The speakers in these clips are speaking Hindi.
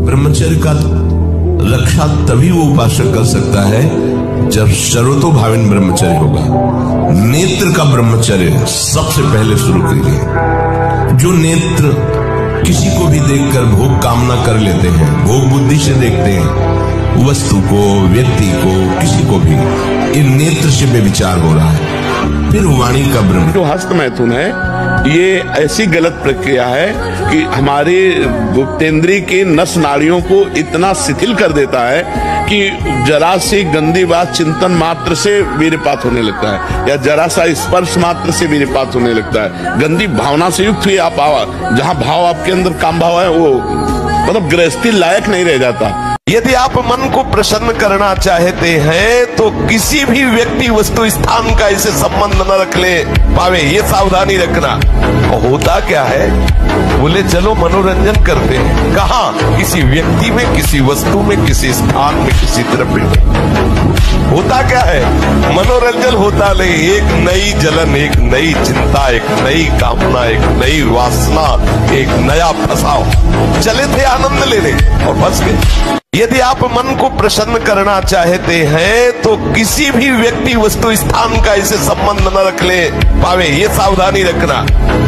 ब्रह्मचर्य का रक्षा तभी वो उपासक कर सकता है जब सर्वतोभाविन ब्रह्मचर्य होगा। नेत्र का ब्रह्मचर्य सबसे पहले शुरू करिए। जो नेत्र किसी को भी देखकर भोग कामना कर लेते हैं, भोग बुद्धि से देखते हैं वस्तु को, व्यक्ति को, किसी को भी, इन नेत्र से बेविचार हो रहा है। फिर वाणी का ब्रह्म जो हस्त मैथुन है, ये ऐसी गलत प्रक्रिया है कि हमारे गुप्तेंद्री की नस नाड़ियों को इतना शिथिल कर देता है कि जरा सी गंदी बात चिंतन मात्र से वीर्यपात होने लगता है, या जरा सा स्पर्श मात्र से वीर्यपात होने लगता है। गंदी भावना से युक्त हुई आप जहाँ भाव आपके अंदर काम भाव है, वो मतलब गृहस्थी लायक नहीं रह जाता। यदि आप मन को प्रसन्न करना चाहते हैं तो किसी भी व्यक्ति वस्तु स्थान का इसे संबंध न रख ले पावे, ये सावधानी रखना। और होता क्या है, बोले चलो मनोरंजन करते हैं, कहाँ? किसी व्यक्ति में, किसी वस्तु में, किसी स्थान में, किसी द्रव्य में। होता क्या है, मनोरंजन होता नहीं, एक नई जलन, एक नई चिंता, एक नई कामना, एक नई वासना, एक नया फसाव। चले थे आनंद लेने और फंस गए। यदि आप मन को प्रसन्न करना चाहते हैं तो किसी भी व्यक्ति वस्तु स्थान का इसे संबंध न रख ले पावे, ये सावधानी रखना।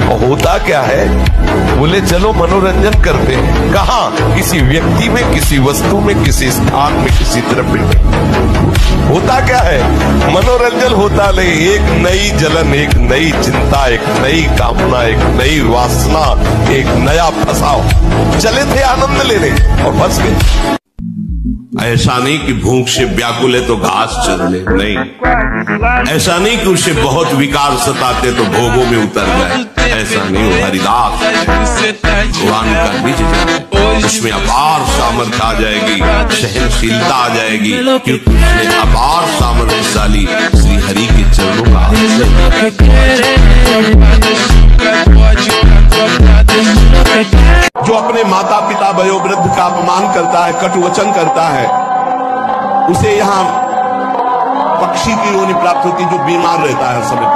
और होता क्या है, बोले चलो मनोरंजन करते हैं, कहाँ? किसी व्यक्ति में, किसी वस्तु में, किसी स्थान में, किसी द्रव्य में। होता क्या है, मनोरंजन होता नहीं, एक नई जलन, एक नई चिंता, एक नई कामना, एक नई वासना, एक नया फसाव। चले थे आनंद लेने और फंस गए। ऐसा नहीं कि भूख से व्याकुल है तो घास चर ले, नहीं। ऐसा नहीं कि उसे बहुत विकार सताते तो भोगों में उतर जाए, ऐसा नहीं। वो हरिदास भगवान का निज है, उसमें अपार सामर्थ्य आ जाएगी, सहनशीलता आ जाएगी, क्योंकि उसने अपार सामर्थ्यशाली श्री हरि के चरणों का जो अपने माता पिता वयोवृद्ध का अपमान करता है, कटु वचन करता है, उसे यहाँ पक्षी की योनि प्राप्त होती, जो बीमार रहता है समय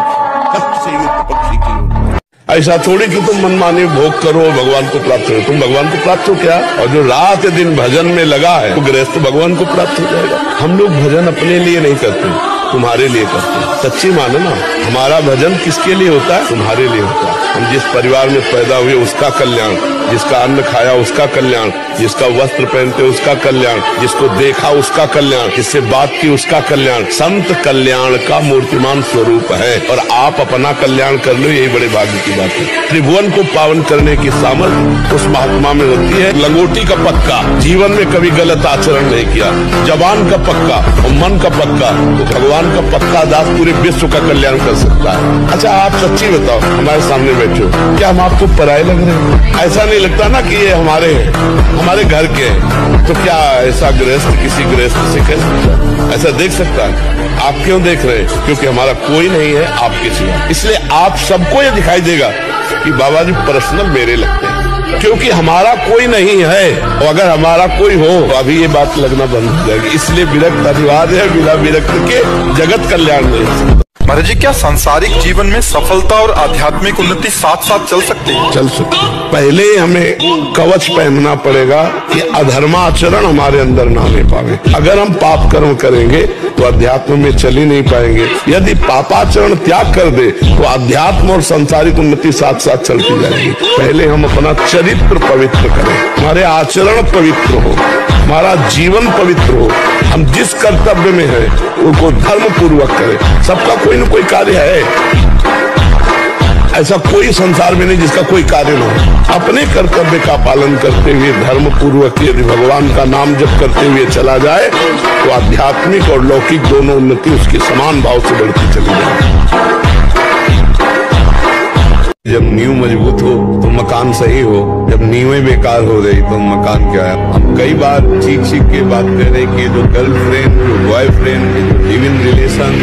कष्ट से युक्त पक्षी की योनि। ऐसा थोड़ी कि तुम मनमानी भोग करो भगवान को प्राप्त करो। तुम भगवान को प्राप्त हो क्या? और जो रात दिन भजन में लगा है वो गृहस्थ भगवान को प्राप्त हो जाएगा। हम लोग भजन अपने लिए नहीं करते, तुम्हारे लिए करते हैं। सच्ची मानो ना, हमारा भजन किसके लिए होता है? तुम्हारे लिए होता है। हम जिस परिवार में पैदा हुए उसका कल्याण, जिसका अन्न खाया उसका कल्याण, जिसका वस्त्र पहनते उसका कल्याण, जिसको देखा उसका कल्याण, जिससे बात की उसका कल्याण। संत कल्याण का मूर्तिमान स्वरूप है और आप अपना कल्याण कर लो, यही बड़े भाग्य की बात है। त्रिभुवन को पावन करने की सामर्थ्य उस महात्मा में होती है। लंगोटी का पक्का, जीवन में कभी गलत आचरण नहीं किया, जबान का पक्का और मन का पक्का, तो भगवान का पक्का दास पूरे विश्व का कल्याण कर सकता है। अच्छा आप सच्ची बताओ, हमारे सामने बैठे हो, क्या हम आपको पराये लग रहे हैं? ऐसा नहीं लगता ना कि ये हमारे हैं, हमारे घर के हैं। तो क्या ऐसा गृहस्थ किसी गृहस्थ से कह सकता है? ऐसा देख सकता है? आप क्यों देख रहे हैं? क्योंकि हमारा कोई नहीं है आपके सिवा। इसलिए आप सबको ये दिखाई देगा कि बाबा जी पर्सनल मेरे लगते हैं, क्योंकि हमारा कोई नहीं है। और अगर हमारा कोई हो तो अभी ये बात लगना बंद हो जाएगी। इसलिए विरक्त अनिवार्य है, बिना विरक्त के जगत कल्याण नहीं हो सकता। महाराज जी, क्या सांसारिक जीवन में सफलता और आध्यात्मिक उन्नति साथ साथ चल सकती है? चल सकती है। पहले हमें कवच पहनना पड़ेगा कि अधर्माचरण हमारे अंदर ना ले पावे। अगर हम पाप कर्म करेंगे तो अध्यात्म में चल ही नहीं पाएंगे। यदि पापाचरण त्याग कर दे तो अध्यात्म और सांसारिक उन्नति साथ साथ चलती जाएगी। पहले हम अपना चरित्र पवित्र करें, हमारे आचरण पवित्र हो, हमारा जीवन पवित्र हो, हम जिस कर्तव्य में है उनको धर्म पूर्वक करें। सबका कोई न कोई कार्य है, ऐसा कोई संसार में नहीं जिसका कोई कार्य न हो। अपने कर्तव्य का पालन करते हुए धर्म पूर्वक यदि भगवान का नाम जप करते हुए चला जाए तो आध्यात्मिक और लौकिक दोनों उन्नति उसके समान भाव से बढ़ती चली जाए। जब नींव मजबूत हो तो मकान सही हो, जब नींवें बेकार हो गई तो मकान क्या है। हम कई बार सीख के बात कर रहे कि जो गर्लफ्रेंड, जो बॉयफ्रेंड, लिव इन रिलेशन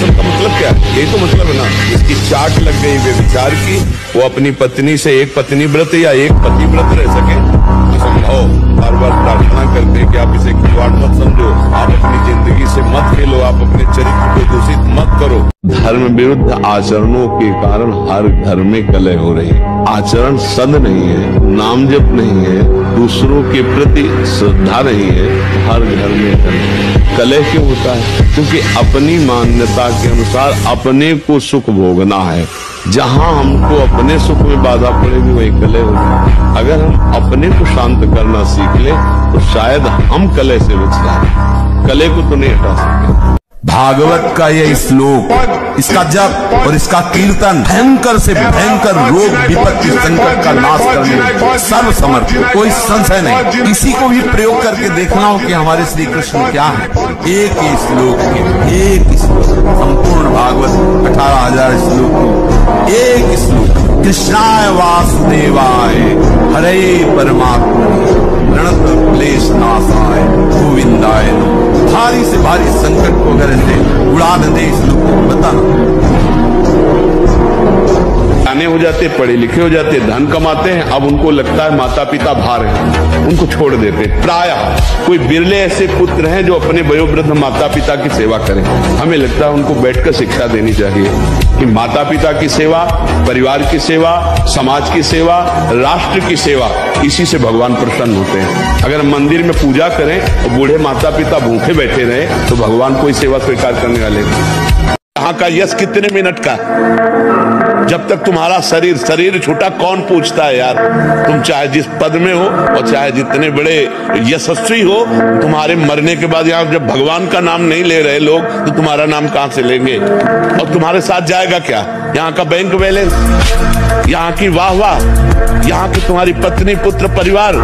का मतलब क्या है? यही तो मतलब है ना। इसकी चाट लग गई व्यभिचार की, वो अपनी पत्नी से एक पत्नी व्रत या एक पति व्रत रह सके, संभव। बार बार प्रार्थना करते हैं कि आप इसे खिलवाड़ मत समझो, आप अपनी जिंदगी से मत खेलो, आप अपने चरित्र को दूषित मत करो। धर्म विरुद्ध आचरणों के कारण हर घर में कलह हो रही है। आचरण सद नहीं है, नाम जप नहीं है, दूसरों के प्रति श्रद्धा नहीं है, हर घर में कलह क्यों होता है? क्योंकि अपनी मान्यता के अनुसार अपने को सुख भोगना है। जहां हमको अपने सुख में बाधा पड़ेगी वही कलह होगी। अगर हम अपने को शांत करना सीख ले तो शायद हम कलह से बच जाए। कलह को तो नहीं हटा सकते। भागवत का यह श्लोक, इसका जप और इसका कीर्तन भयंकर से भयंकर रोग विपत्ति संकट का नाश करने में सर्व समर्थ, कोई संशय नहीं। किसी को भी प्रयोग करके देखना हो कि हमारे श्री कृष्ण क्या है, एक ही श्लोक के, एक श्लोक संपूर्ण भागवत 18,000 श्लोक, एक श्लोक कृष्णाय वासुदेवाय हरे परमात्मा प्रणत क्लेश नाशाय गोविंदाय नमः। भारी से भारी संकट को अगर ऐसे उड़ा दे इस लोग को बताना। जाने हो जाते, पढ़े लिखे हो जाते, धन कमाते हैं, अब उनको लगता है माता पिता भार हैं, उनको छोड़ देते। प्रायः कोई बिरले ऐसे पुत्र हैं जो अपने वयोवृद्ध माता पिता की सेवा करें। हमें लगता है उनको बैठकर शिक्षा देनी चाहिए कि माता पिता की सेवा, परिवार की सेवा, समाज की सेवा, राष्ट्र की सेवा, इसी से भगवान प्रसन्न होते हैं। अगर मंदिर में पूजा करें और बूढ़े माता पिता भूखे बैठे रहे तो भगवान कोई सेवा स्वीकार करने वाले नहीं। यहाँ का यश कितने मिनट का? जब तक तुम्हारा शरीर छूटा कौन पूछता है यार? तुम चाहे जिस पद में हो और चाहे जितने बड़े यशस्वी हो, तुम्हारे मरने के बाद यहाँ जब भगवान का नाम नहीं ले रहे लोग तो तुम्हारा नाम कहां से लेंगे? और तुम्हारे साथ जाएगा क्या? यहाँ का बैंक बैलेंस, यहाँ की वाह, यहाँ की तुम्हारी पत्नी पुत्र परिवार।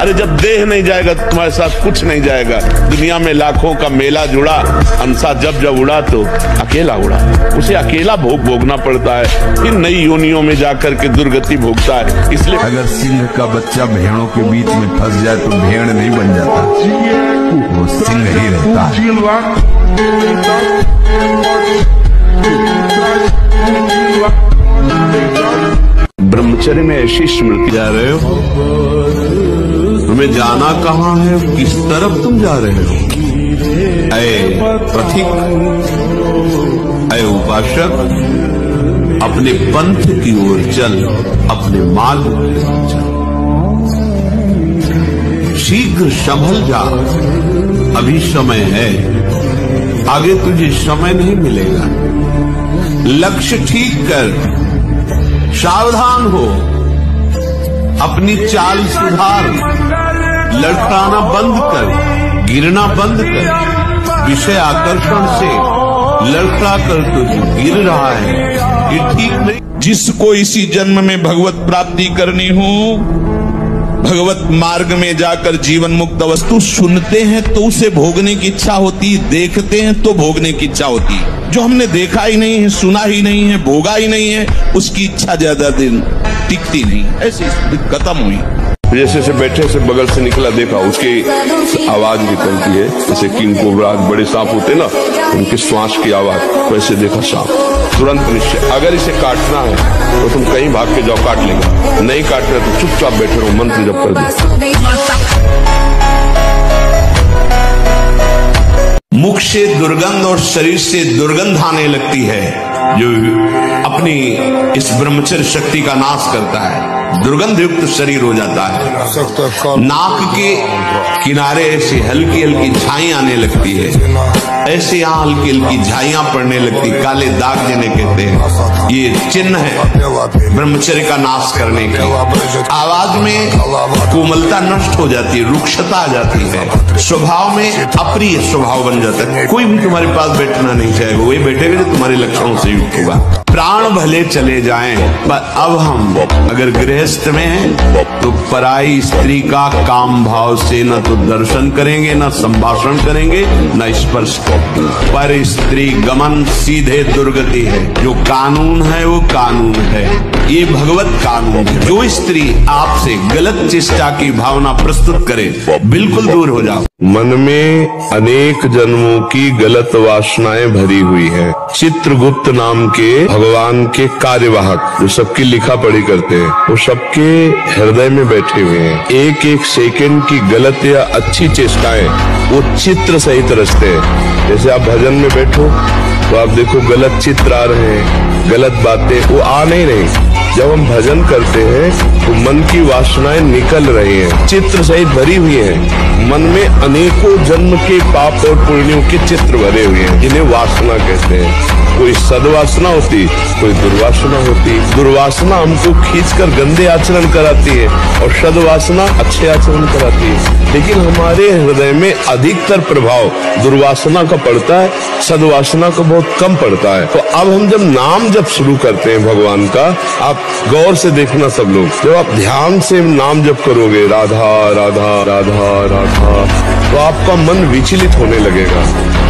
अरे जब देह नहीं जाएगा तो तुम्हारे साथ कुछ नहीं जाएगा। दुनिया में लाखों का मेला जुड़ा, हंसा जब उड़ा तो अकेला उड़ा। उसे अकेला भोगना पड़ता है, फिर नई योनियों में जाकर के दुर्गति भोगता है। इसलिए अगर सिंह का बच्चा भेड़ों के बीच में फंस जाए तो भेड़ नहीं बन जाता, वो सिंह ही रहता है। ब्रह्मचर्य में ऐसी स्मृति जा रहे हो, तुम्हें जाना कहाँ है, किस तरफ तुम जा रहे हो? ऐ पथिक, ऐ उपासक, अपने पंथ की ओर चल, अपने मार्ग पर चल, शीघ्र संभल जा, अभी समय है, आगे तुझे समय नहीं मिलेगा। लक्ष्य ठीक कर, सावधान हो, अपनी चाल सुधार, लड़खड़ाना बंद कर, गिरना बंद कर। विषय आकर्षण से लड़खड़ा कर तो गिर रहा है, ये ठीक नहीं। जिसको इसी जन्म में भगवत प्राप्ति करनी हो, भगवत मार्ग में जाकर जीवन मुक्त वस्तु सुनते हैं तो उसे भोगने की इच्छा होती, देखते हैं तो भोगने की इच्छा होती। जो हमने देखा ही नहीं है, सुना ही नहीं है, भोगा ही नहीं है, उसकी इच्छा ज्यादा दिन टिकती नहीं, ऐसी खत्म हुई। जैसे से बैठे से बगल से निकला, देखा उसकी आवाज निकलती है, जैसे किंग कोबरा बड़े सांप होते ना, उनके श्वास की आवाज, वैसे देखा सांप, तुरंत निश्चय अगर इसे काटना है तो तुम कहीं भाग के जाओ, काट लेगा। नहीं काट रहे तो चुपचाप बैठे रहो, मंत्र जप कर दो। मुख से दुर्गंध और शरीर से दुर्गंध आने लगती है, जो अपनी इस ब्रह्मचर्य शक्ति का नाश करता है। दुर्गंध युक्त शरीर हो जाता है। नाक के किनारे ऐसे हल्की हल्की झाई आने लगती है, ऐसे यहाँ हल्की हल्की झाइयां पड़ने लगती, काले दाग जिन्हें कहते हैं, ये चिन्ह है ब्रह्मचर्य का नाश करने की। आवाज में कोमलता नष्ट हो जाती है, रुक्षता आ जाती है, स्वभाव में अप्रिय स्वभाव बन जाता है। कोई भी तुम्हारे पास बैठना नहीं चाहेगा, वही बैठेगा जो तुम्हारे लक्षणों से युक्त होगा। प्राण भले चले जाएं, पर अब हम अगर गृहस्थ में हैं तो पराई स्त्री का काम भाव से न तो दर्शन करेंगे, न संभाषण करेंगे, न स्पर्श करेंगे। पर स्त्री गमन सीधे दुर्गति है। जो कानून है वो कानून है, ये भगवत कानून है। जो स्त्री आपसे गलत चेष्टा की भावना प्रस्तुत करे, बिल्कुल दूर हो जाओ। मन में अनेक जन्मों की गलत वासनाएं भरी हुई हैं। चित्रगुप्त नाम के भगवान के कार्यवाहक जो सबकी लिखा पढ़ी करते हैं, वो सबके हृदय में बैठे हुए हैं। एक एक सेकंड की गलत या अच्छी चेष्टाएं वो चित्र सहित रचते हैं। जैसे आप भजन में बैठो तो आप देखो गलत चित्र आ रहे हैं, गलत बातें वो आ नहीं रही, जब हम भजन करते हैं तो मन की वासनाएं निकल रही हैं, चित्र सहित भरी हुई हैं। मन में अनेकों जन्म के पाप और पुण्यों के चित्र भरे हुए हैं, जिन्हें वासना कहते हैं। कोई सद्वासना होती, कोई दुर्वासना होती। दुर्वासना हमको खींचकर गंदे आचरण कराती है और सद्वासना अच्छे आचरण कराती है। लेकिन हमारे हृदय में अधिकतर प्रभाव दुर्वासना का पड़ता है, सद्वासना का बहुत कम पड़ता है। तो अब हम जब नाम जप शुरू करते हैं भगवान का, आप गौर से देखना सब लोग, जब आप ध्यान से नाम जप करोगे राधा राधा राधा राधा, तो आपका मन विचलित होने लगेगा,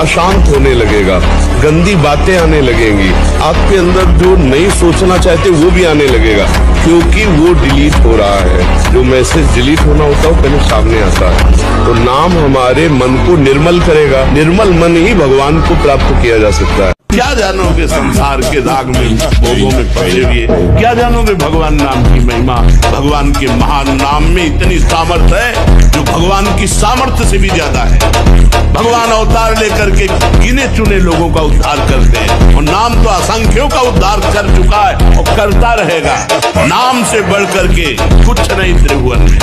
अशांत होने लगेगा, गंदी बातें आने लगेंगी, आपके अंदर जो नहीं सोचना चाहते वो भी आने लगेगा, क्योंकि वो डिलीट हो रहा है। जो मैसेज डिलीट होना होता है पहले सामने आता है। तो नाम हमारे मन को निर्मल करेगा, निर्मल मन ही भगवान को प्राप्त किया जा सकता है। क्या जानोगे संसार के दाग में, भोगों में फंसे हुए, क्या जानोगे भगवान नाम की महिमा। भगवान के महान नाम में इतनी सामर्थ्य है जो भगवान की सामर्थ्य से भी ज्यादा है। भगवान अवतार लेकर के गिने चुने लोगों का उद्धार करते हैं और नाम तो असंख्यों का उद्धार कर चुका है और करता रहेगा। नाम से बढ़ करके कुछ नहीं त्रिभुवन में।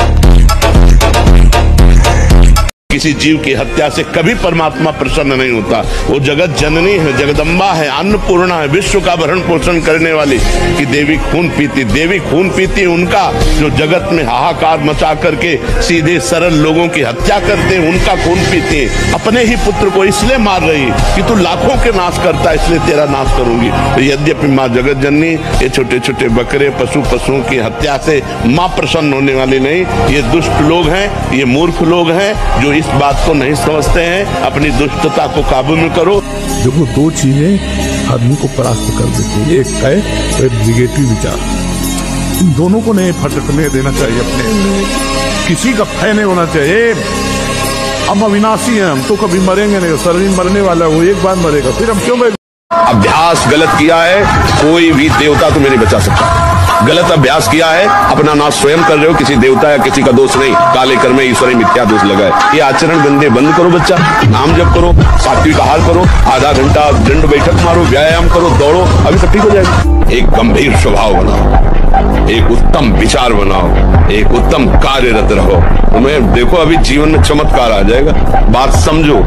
किसी जीव की हत्या से कभी परमात्मा प्रसन्न नहीं होता। वो जगत जननी है, जगदम्बा है, अन्नपूर्णा है, विश्व का भरण पोषण करने वाली कि देवी खून पीती। देवी खून पीती उनका जो जगत में हाहाकार मचा करके सीधे सरल लोगों की हत्या करते हैं, उनका खून पीती। अपने ही पुत्र को इसलिए मार रही कि तू लाखों के नाश करता, इसलिए तेरा नाश करूंगी। तो यद्यपि माँ जगत जननी ये छोटे छोटे बकरे पशुओं की हत्या से माँ प्रसन्न होने वाली नहीं। ये दुष्ट लोग हैं, ये मूर्ख लोग हैं जो इस बात को नहीं समझते हैं। अपनी दुष्टता को काबू में करो। देखो, दो चीजें आदमी को परास्त कर देती है, एक है एक निगेटिव विचार। इन दोनों को नहीं फटकने देना चाहिए। अपने किसी का भय नहीं होना चाहिए। हम अविनाशी हैं, हम तो कभी मरेंगे नहीं। शरीर मरने वाला है, वो एक बार मरेगा, फिर हम क्यों मरेंगे। अभ्यास गलत किया है, कोई भी देवता तुम्हें नहीं बचा सकता। गलत अभ्यास किया है, अपना नाश स्वयं कर रहे हो, किसी देवता या किसी का दोष नहीं। काले कर्म ईश्वरी मिथ्या दोष लगा है। ये आचरण गंदे बंद करो बच्चा, नाम जप करो, सात्विक आहार करो, आधा घंटा दंड बैठक मारो, व्यायाम करो, दौड़ो, अभी सब ठीक हो जाएगा। एक गंभीर स्वभाव बनाओ, एक उत्तम विचार बनाओ, एक उत्तम कार्यरत रहो। तुम्हें देखो अभी जीवन में चमत्कार आ जाएगा। बात समझो,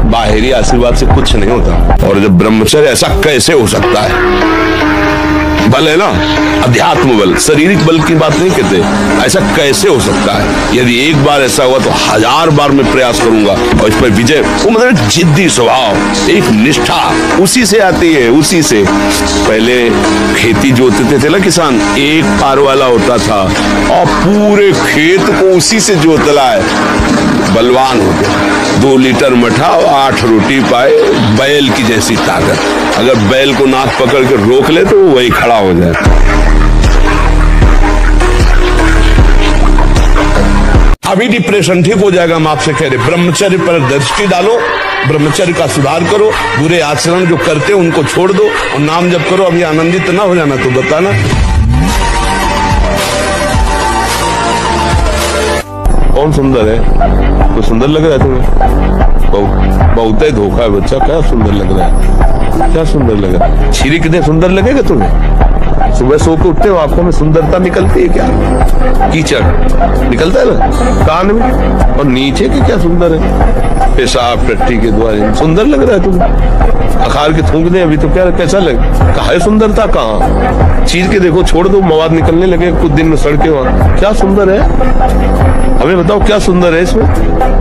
बाहरी आशीर्वाद से कुछ नहीं होता। और जब ब्रह्मचर्य, ऐसा कैसे हो सकता है? बल है ना, अध्यात्म बल, शारीरिक बल की बात नहीं कहते। ऐसा कैसे हो सकता है? यदि एक बार ऐसा हुआ तो 1000 बार मैं प्रयास करूंगा और इस पर विजय। वो मतलब जिद्दी स्वभाव, एक निष्ठा उसी से आती है, उसी से। पहले खेती जोतते थे ना किसान, एक पार वाला होता था और पूरे खेत को उसी से जोतला है। बलवान हो गया, 2 लीटर मठा और 8 रोटी पाए, बैल की जैसी ताकत। अगर बैल को नाक पकड़ के रोक ले तो वही खड़ा हो जाए। अभी डिप्रेशन ठीक हो जाएगा। हम आपसे कह रहे ब्रह्मचर्य पर दृष्टि डालो, ब्रह्मचर्य का सुधार करो, बुरे आचरण जो करते हो उनको छोड़ दो और नाम जप करो। अभी आनंदित ना हो जाना तो बताना। कौन सुंदर है? तो सुंदर लग रहा है तुम्हें? बहुत ही धोखा है बच्चा। क्या सुंदर लग रहा है? क्या सुंदर लग रहा है? छीरी कितने सुंदर लगेगा तुम्हें? सुबह सो के उठते हो, आंखों में सुंदरता निकलती है क्या? कीचड़ निकलता है ना कान में, और नीचे की क्या सुंदर है? पेशाब टट्टी के द्वारा सुंदर लग रहा है तुम्हें? अखार के थूक दे अभी तो क्या, कैसा लगे? कहा है सुंदरता? कहाँ? चीर के देखो, छोड़ दो, मवाद निकलने लगे कुछ दिन में सड़के। वहां क्या सुंदर है? हमें बताओ क्या सुंदर है इसमें?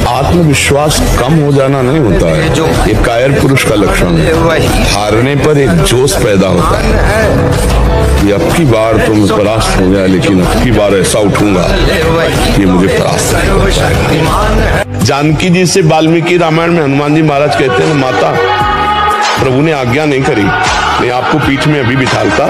आत्मविश्वास कम हो जाना नहीं होता है, ये कायर पुरुष का लक्षण है। हारने पर एक जोश पैदा होता है, ये अब की बार तो मैं परास्त हो गया, लेकिन अब की बार ऐसा उठूंगा कि मुझे परास्त नहीं। जानकी जी से वाल्मीकि रामायण में हनुमान जी महाराज कहते हैं, माता प्रभु ने आज्ञा नहीं करी, मैं आपको पीठ में अभी बिठालता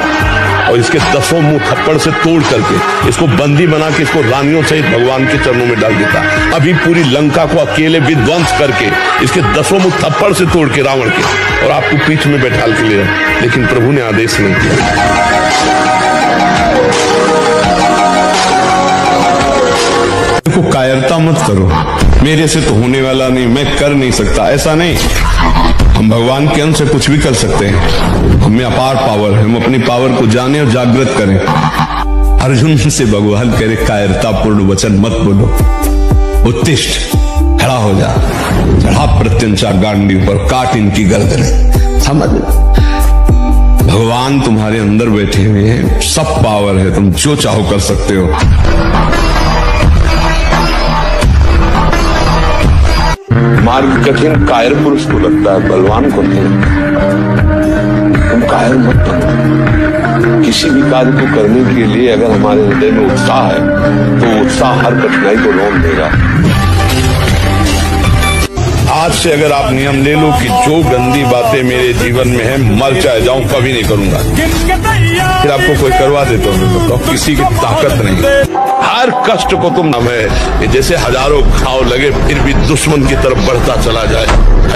और इसके 10 मुंह थप्पड़ से तोड़ करके इसको बंदी बना के इसको रानियों सहित भगवान के चरणों में डाल देता। अभी पूरी लंका को अकेले विध्वंस करके इसके 10 मुंह थप्पड़ से तोड़ के रावण के, और आपको पीठ में बैठाल के ले रहा। लेकिन प्रभु ने आदेश नहीं किया। देखो, कायरता मत करो, मेरे से तो होने वाला नहीं, मैं कर नहीं सकता, ऐसा नहीं। हम भगवान के अंश से कुछ भी कर सकते हैं, हमें अपार पावर है, हम अपनी पावर को जाने और जागृत करें। अर्जुन से भगवान कह रहे कायरता पूर्ण वचन मत बोलो, उत्तिष्ठ, खड़ा हो जा, चढ़ा प्रत्यंचा गांडी पर, काट इनकी गर्दन। समझ, भगवान तुम्हारे अंदर बैठे हुए हैं, सब पावर है, तुम जो चाहो कर सकते हो। मार्ग कठिन कायर पुरुष को लगता है, बलवान को नहीं। तुम कायर मत बनो। किसी भी कार्य को करने के लिए अगर हमारे हृदय में उत्साह है तो उत्साह हर कठिनाई को रोक देगा। आज से अगर आप नियम ले लो कि जो गंदी बातें मेरे जीवन में है, मर चाहे जाऊं, कभी नहीं करूंगा। फिर आपको कोई करवा दे तो बताओ, किसी की ताकत नहीं। हर कष्ट को तुम हमें जैसे हजारों घाव लगे फिर भी दुश्मन की तरफ बढ़ता चला जाए,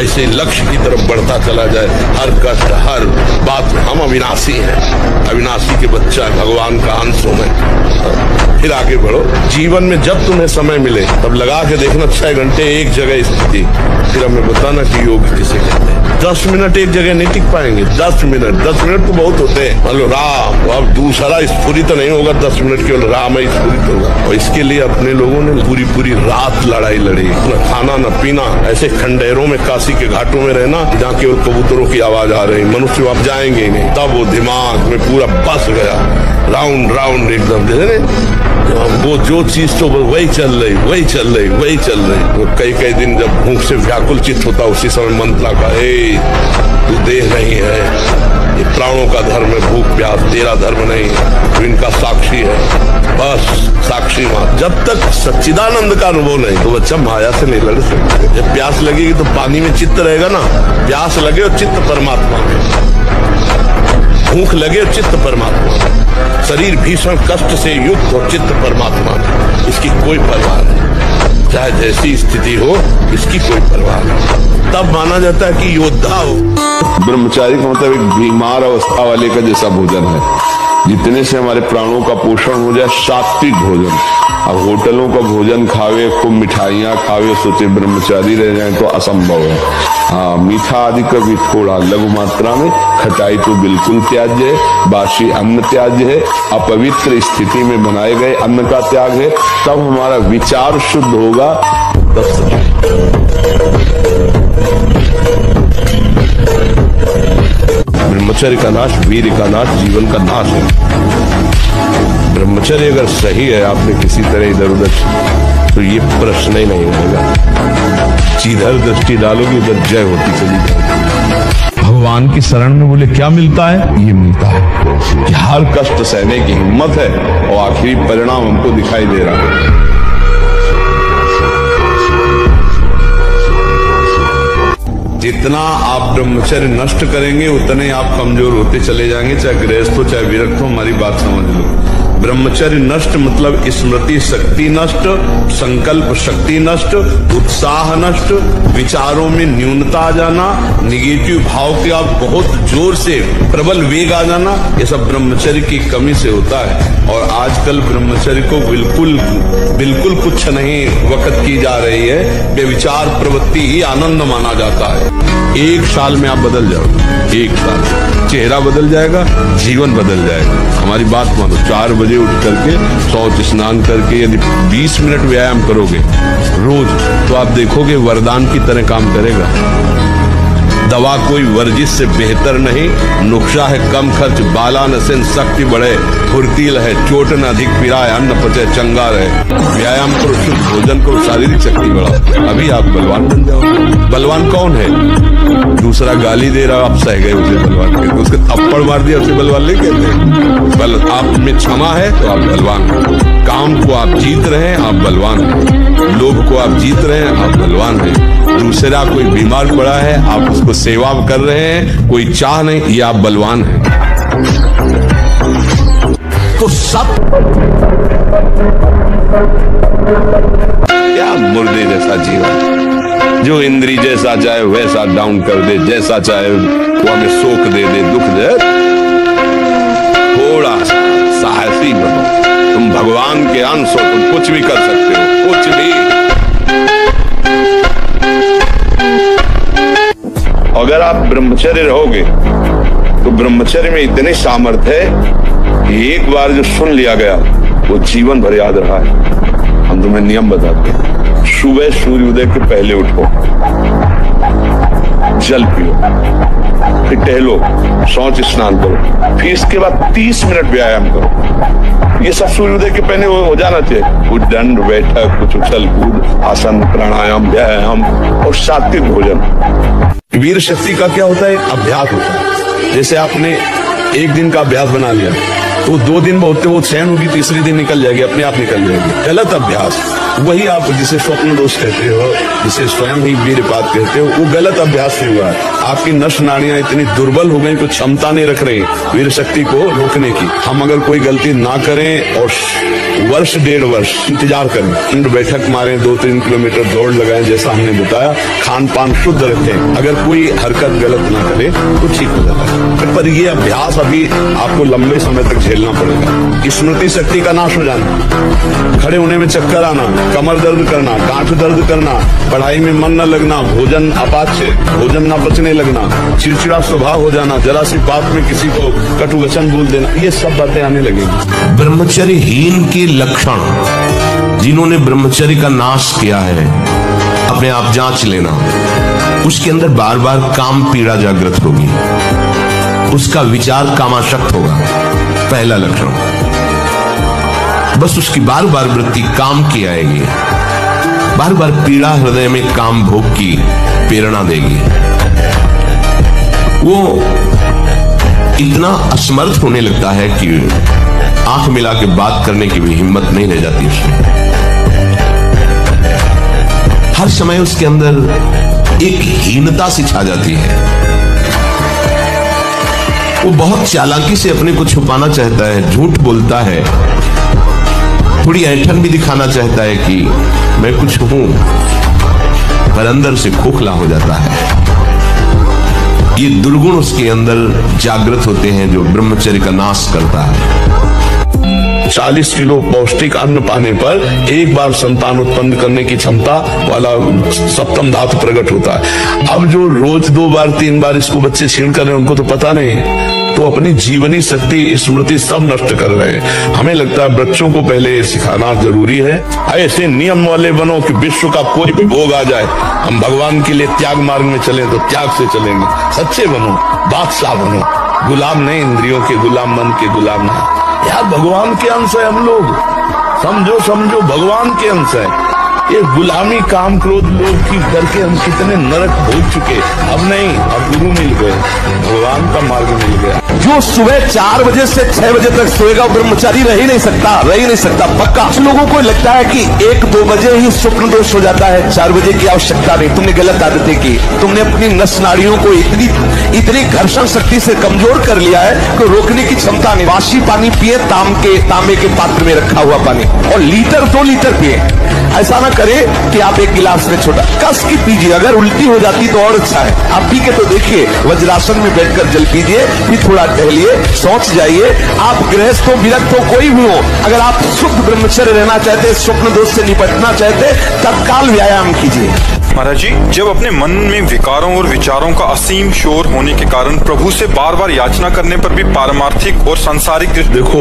ऐसे लक्ष्य की तरफ बढ़ता चला जाए। हर कष्ट, हर बात, हम अविनाशी हैं, अविनाशी के बच्चा है, भगवान का अंश हूं। फिर आगे बढ़ो। जीवन में जब तुम्हें समय मिले तब लगा के देखना 6 घंटे एक जगह स्थिति, फिर हमें बताना कि योग किसे कहते हैं। 10 मिनट एक जगह नहीं टिक पाएंगे। 10 मिनट तो बहुत होते हैं। मतलब राम, अब दूसरा स्फुरित नहीं होगा 10 मिनट, केवल राम ही स्फुरित होगा। और इसके लिए अपने लोगों ने पूरी रात लड़ाई लड़ी, न खाना न पीना, ऐसे खंडेरों में, काशी के घाटों में रहना जहाँ केवल कबूतरों की आवाज आ रही, मनुष्य वहां जाएंगे ही नहीं। तब वो दिमाग में पूरा बस गया, राउंड एकदम, वो जो चीज तो वही चल रही। तो कई दिन जब भूख से व्याकुल चित्त होता, उसी समय मंत्रा का, तू देह नहीं है, ये प्राणों का धर्म है, भूख प्यास, तेरा धर्म नहीं है, तो इनका साक्षी है, बस साक्षी मात्र। जब तक सच्चिदानंद का अनुभव नहीं तो बच्चा माया से नहीं लड़ सकते। जब प्यास लगेगी तो पानी में चित्त रहेगा ना, प्यास लगे और चित्त परमात्मा में, भूख लगे और चित्त परमात्मा में, शरीर भीषण कष्ट से युक्त और चित्त परमात्मा में, इसकी कोई परवाह नहीं। चाहे जैसी स्थिति हो, इसकी कोई परवाह नहीं। तब माना जाता है कि योद्धा हो। ब्रह्मचारी का मतलब एक बीमार अवस्था वाले का जैसा भोजन है, जितने से हमारे प्राणों का पोषण हो जाए, सात्विक भोजन। अब होटलों का भोजन खावे, खूब मिठाइयाँ खावे, सोचे ब्रह्मचारी रह जाए तो असंभव है। हाँ, मीठा आदि कभी थोड़ा, लघु मात्रा में, खटाई तो बिल्कुल त्याज्य है, बासी अन्न त्याज्य है, अपवित्र स्थिति में बनाए गए अन्न का त्याग है। तब हमारा विचार शुद्ध होगा। ब्रह्मचर्य का नाश वीर का नाश, जीवन का नाश है। ब्रह्मचर्य अगर सही है, आपने किसी तरह इधर उधर, तो ये प्रश्न ही नहीं रहेगा। जिधर दृष्टि डालोगे उधर जय होती चली जाएगी। भगवान की शरण में बोले क्या मिलता है? ये मिलता है कि हर कष्ट सहने की हिम्मत है, और आखिरी परिणाम हमको दिखाई दे रहा है। जितना आप ब्रह्मचर्य नष्ट करेंगे उतने आप कमजोर होते चले जाएंगे, चाहे गृहस्थ हो चाहे विरक्त हो। हमारी बात समझ लो। ब्रह्मचर्य नष्ट मतलब स्मृति शक्ति नष्ट, संकल्प शक्ति नष्ट, उत्साह नष्ट, विचारों में न्यूनता आ जाना, निगेटिव भाव के आप बहुत जोर से प्रबल वेग आ जाना, ये सब ब्रह्मचर्य की कमी से होता है। और आजकल ब्रह्मचर्य को बिल्कुल कुछ नहीं वक़्त की जा रही है। बेविचार प्रवृत्ति ही आनंद माना जाता है। 1 साल में आप बदल जाओगे, 1 साल चेहरा बदल जाएगा, जीवन बदल जाएगा। हमारी बात मानो, 4 बजे उठ करके शौच स्नान करके यदि 20 मिनट व्यायाम करोगे रोज, तो आप देखोगे वरदान की तरह काम करेगा। दवा कोई वर्जिश से बेहतर नहीं, नुस्खा है कम खर्च, बाला नसेन शक्ति बढ़े, फुर्तील है, चोट न अधिक पिराए, अन्न पचे चंगा रहे। व्यायाम करो, शुद्ध भोजन करो, शारीरिक शक्ति बढ़ाओ, अभी आप बलवान बन जाओ। बलवान कौन है? दूसरा गाली दे रहा, आप सह गए उसे बलवान कहते, उसके थप्पड़ मार दिया उसे बलवान नहीं कहते। बल आप में क्षमा है तो आप बलवान हैं। काम को आप जीत रहे हैं, आप बलवान हैं। लोभ को आप जीत रहे हैं, आप बलवान हैं। दूसरा कोई बीमार पड़ा है, आप उसको सेवा कर रहे हैं, कोई चाह नहीं, ये आप बलवान हैं। तो सब क्या मुर्दे जैसा जीवन, जो इंद्री जैसा चाहे वैसा डाउन कर दे, जैसा चाहे वो हमें शोक दे दे, दुख दे। थोड़ा साहसी बनो, तुम भगवान के अंश हो, तुम कुछ भी कर सकते हो, कुछ आप ब्रह्मचर्य रहोगे तो ब्रह्मचर्य में इतनी सामर्थ्य है कि एक बार जो सुन लिया गया वो जीवन भर याद रहा है। हम तुम्हें नियम बताते हैं, सुबह सूर्योदय के पहले उठो, जल पियो, फिर टहलो, शौच स्नान करो, फिर इसके बाद 30 मिनट व्यायाम करो। ये सब सूर्योदय के पहले हो जाना चाहिए। कुछ दंड बैठक, कुछ उछल कूद, आसन, प्राणायाम, व्यायाम और सात्विक भोजन। वीर शक्ति का क्या होता है? अभ्यास होता है। जैसे आपने एक दिन का अभ्यास बना लिया तो 2 दिन बहुत वो चैन होगी, तीसरे दिन निकल जाएगी, अपने आप निकल जाएगी। गलत अभ्यास, वही आप जिसे स्वप्न दोष कहते हो, जिसे स्वयं ही वीरपात कहते हो, वो गलत अभ्यास से हुआ है। आपकी नस नाड़ियां इतनी दुर्बल हो गई, कोई क्षमता नहीं रख रही वीर शक्ति को रोकने की। हम अगर कोई गलती ना करें और वर्ष 1.5 वर्ष इंतजार करें, दंड बैठक मारें, 2-3 किलोमीटर दौड़ लगाएं, जैसा हमने बताया, खान पान शुद्ध रखें, अगर कोई हरकत गलत ना करे तो ठीक हो जाता है। पर ये अभ्यास अभी आपको लंबे समय तक झेलना पड़ेगा। स्मृति शक्ति का नाश हो जाना, खड़े होने में चक्कर आना, कमर दर्द करना, गांठ दर्द करना, पढ़ाई में मन न लगना, भोजन अपाच्य, भोजन न पचने लगना, चिड़चिड़ा स्वभाव हो जाना, जरा सी बात में किसी को कटु वचन बोल देना, ये सब बातें आने लगेंगी। ब्रह्मचर्यहीन के लक्षण, जिन्होंने ब्रह्मचर्य का नाश किया है, अपने आप जांच लेना। उसके अंदर बार बार काम पीड़ा जागृत होगी, उसका विचार कामाशक्त होगा, पहला लक्षण। बस उसकी बार बार वृत्ति काम की आएगी, बार बार पीड़ा हृदय में काम भोग की प्रेरणा देगी। वो इतना असमर्थ होने लगता है कि आंख मिला के बात करने की भी हिम्मत नहीं रह जाती उसमें। हर समय उसके अंदर एक हीनता सी छा जाती है। वो बहुत चालाकी से अपने को छुपाना चाहता है, झूठ बोलता है, थोड़ी ऐंठन भी दिखाना चाहता है कि मैं कुछ हूं, पर अंदर से खोखला हो जाता है। ये दुर्गुण उसके अंदर जागृत होते हैं जो ब्रह्मचर्य का नाश करता है। 40 किलो पौष्टिक अन्न पाने पर एक बार संतान उत्पन्न करने की क्षमता वाला सप्तम धातु प्रकट होता है। अब जो रोज 2 बार 3 बार इसको बच्चे छीन कर रहे हैं, उनको तो पता नहीं, तो अपनी जीवनी शक्ति, स्मृति सब नष्ट कर रहे हैं। हमें लगता है बच्चों को पहले सिखाना जरूरी है। ऐसे नियम वाले बनो कि विश्व का कोई भी भोग आ जाए, हम भगवान के लिए त्याग मार्ग में चलें तो त्याग से चलेंगे। सच्चे बनो, बादशाह बनो, गुलाम नहीं, इंद्रियों के गुलाम, मन के गुलाम नहीं। यार भगवान के अंश है हम लोग, समझो भगवान के अंश है। ये गुलामी काम क्रोध लोग की करके हम कितने नरक भोग चुके। अब नहीं, अब गुरु मिल गए, भगवान का मार्ग मिल गया। जो सुबह 4 बजे से 6 बजे तक सोएगा ब्रह्मचारी रह ही नहीं सकता पक्का। कुछ लोगों को लगता है कि 1-2 बजे ही स्वप्न दोष हो जाता है, 4 बजे की आवश्यकता नहीं। तुमने गलत आदतें की, तुमने अपनी नस नाड़ियों को इतनी घर्षण शक्ति से कमजोर कर लिया है कि रोकने की क्षमता नहीं। बासी पानी पिए, तांबे के पात्र में रखा हुआ पानी, और 2 लीटर पिए। ऐसा ना करे कि आप 1 गिलास में छोटा कस की पीजिए। अगर उल्टी हो जाती तो और अच्छा है। आप पी के तो देखिए, वज्रासन में बैठकर जल पीजिए, फिर थोड़ा टहलिए, सोच जाइए। आप गृहस्थ हो, विरक्त हो, कोई भी हो, अगर आप शुद्ध ब्रह्मचर्य रहना चाहते, स्वप्न दोष से निपटना चाहते, तत्काल व्यायाम कीजिए। महाराज जी, जब अपने मन में विकारों और विचारों का असीम शोर होने के कारण प्रभु से बार बार याचना करने पर भी पारमार्थिक और सांसारिक देखो,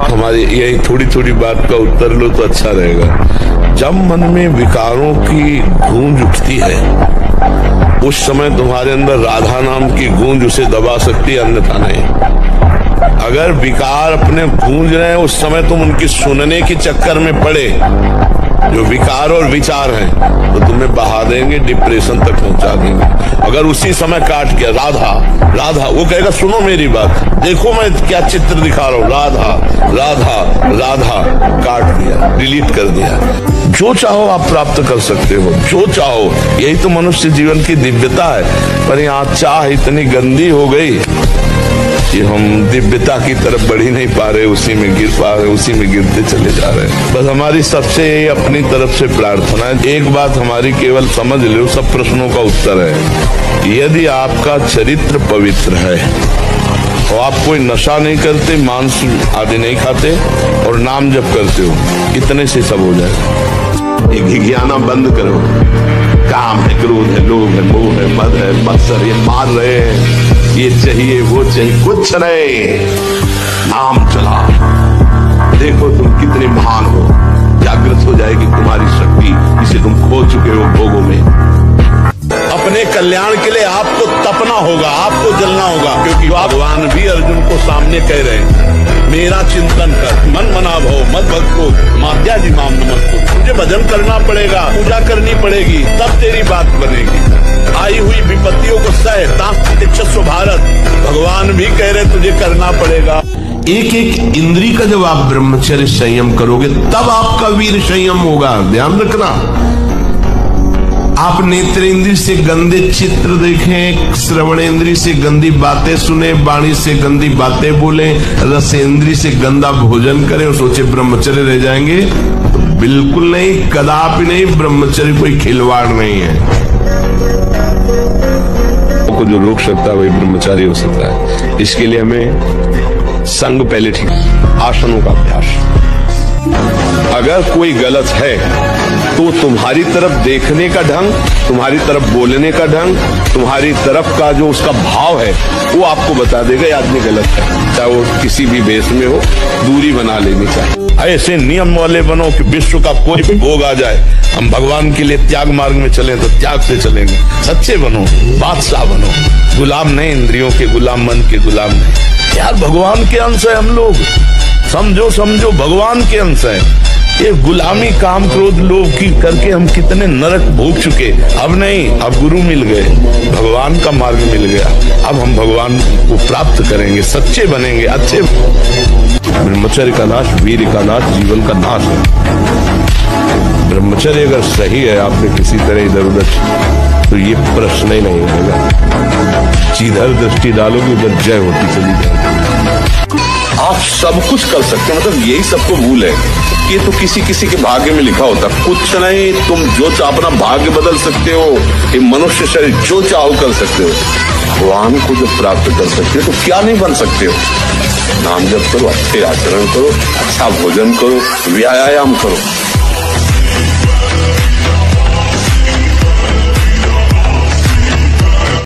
हमारी यही थोड़ी बात का उत्तर लो तो अच्छा रहेगा। जब मन में विकारों की गूंज उठती है, उस समय तुम्हारे अंदर राधा नाम की गूंज उसे दबा सकती है, अन्यथा नहीं। अगर विकार अपने गूंज रहे हैं, उस समय तुम उनकी सुनने के चक्कर में पड़े, जो विकार और विचार हैं, तो तुम्हें बहा देंगे, डिप्रेशन तक पहुंचा देंगे। अगर उसी समय काट किया राधा राधा, वो कहेगा सुनो मेरी बात, देखो मैं क्या चित्र दिखा रहा हूँ, राधा राधा राधा, काट दिया, डिलीट कर दिया। जो चाहो आप प्राप्त कर सकते हो, जो चाहो, यही तो मनुष्य जीवन की दिव्यता है। पर यहाँ चाह इतनी गंदी हो गई कि हम दिव्यता की तरफ बढ़ ही नहीं पा रहे, उसी में गिर पा रहे, उसी में गिरते चले जा रहे हैं। बस हमारी सबसे अपनी तरफ से प्रार्थना है, एक बात हमारी केवल समझ लो, सब प्रश्नों का उत्तर है। यदि आपका चरित्र पवित्र है और आप कोई नशा नहीं करते, मांस आदि नहीं खाते और नाम जप करते हो, इतने से सब हो जाए। ये घिघियाना बंद करो। काम है, क्रोध है, लोभ है, मोह है, मद है, मत्सर, ये मार रहे हैं, ये चाहिए वो चाहिए, कुछ नहीं। नाम चला, देखो तुम कितने महान हो। जागृत हो जाएगी तुम्हारी शक्ति, इसे तुम खो चुके हो भोगों में। अपने कल्याण के लिए आपको तपना होगा, आपको जलना होगा, क्योंकि भगवान भी अर्जुन को सामने कह रहे हैं, मेरा चिंतन कर, मन मना भव मत भक्तो माध्या जी माम नमस्ते। तुझे भजन करना पड़ेगा, पूजा करनी पड़ेगी, तब तेरी बात बनेगी। आई हुई विपत्तियों को सह तास्तिक्षस्व भारत, भगवान भी कह रहे तुझे करना पड़ेगा। एक एक इंद्री का जब आप ब्रह्मचर्य संयम करोगे तब आपका वीर संयम होगा। ध्यान रखना, आप नेत्रेंद्री से गंदे चित्र देखें, श्रवणेंद्री से गंदी बातें सुने, वाणी से गंदी बातें बोले, रसेंद्री से गंदा भोजन करें और सोचे ब्रह्मचर्य रह जाएंगे, तो बिल्कुल नहीं, कदापि नहीं। ब्रह्मचर्य कोई खिलवाड़ नहीं है। को जो रोक सकता है वही ब्रह्मचारी हो सकता है। इसके लिए हमें संग पहले ठीक, आसनों का अभ्यास। अगर कोई गलत है तो तुम्हारी तरफ देखने का ढंग, तुम्हारी तरफ बोलने का ढंग, तुम्हारी तरफ का जो उसका भाव है वो आपको बता देगा ये आदमी गलत है। चाहे वो किसी भी वेश में हो, दूरी बना लेनी चाहिए। ऐसे नियम वाले बनो कि विश्व का कोई भी भोग आ जाए, हम भगवान के लिए त्याग मार्ग में चलें तो त्याग से चलेंगे। सच्चे बनो, बादशाह बनो, गुलाम नहीं, इंद्रियों के गुलाम, मन के गुलाम नहीं। यार भगवान के अंश है हम लोग, समझो समझो, भगवान के अंश है। ये गुलामी, काम, क्रोध, लोभ की करके हम कितने नरक भोग चुके। अब नहीं, अब गुरु मिल गए, भगवान का मार्ग मिल गया। अब हम भगवान को प्राप्त करेंगे, सच्चे बनेंगे, अच्छे। ब्रह्मचर्य का नाश वीर का नाश, जीवन का नाश है। ब्रह्मचर्य अगर सही है, आपने किसी तरह इधर उधर, तो ये प्रश्न ही नहीं होगा। जिधर दृष्टि डालोगे उधर जय होती चली जाएगी। आप सब कुछ कर सकते हैं, मतलब यही सबको भूल है। ये तो किसी किसी के भाग्य में लिखा होता, कुछ नहीं। तुम जो चाहो अपना भाग्य बदल सकते हो, ये मनुष्य शरीर जो चाहो कर सकते हो। भगवान को जब प्राप्त कर सकते हो तो क्या नहीं बन सकते हो। नाम जप करो, अच्छे आचरण करो, अच्छा भोजन करो, व्यायाम करो।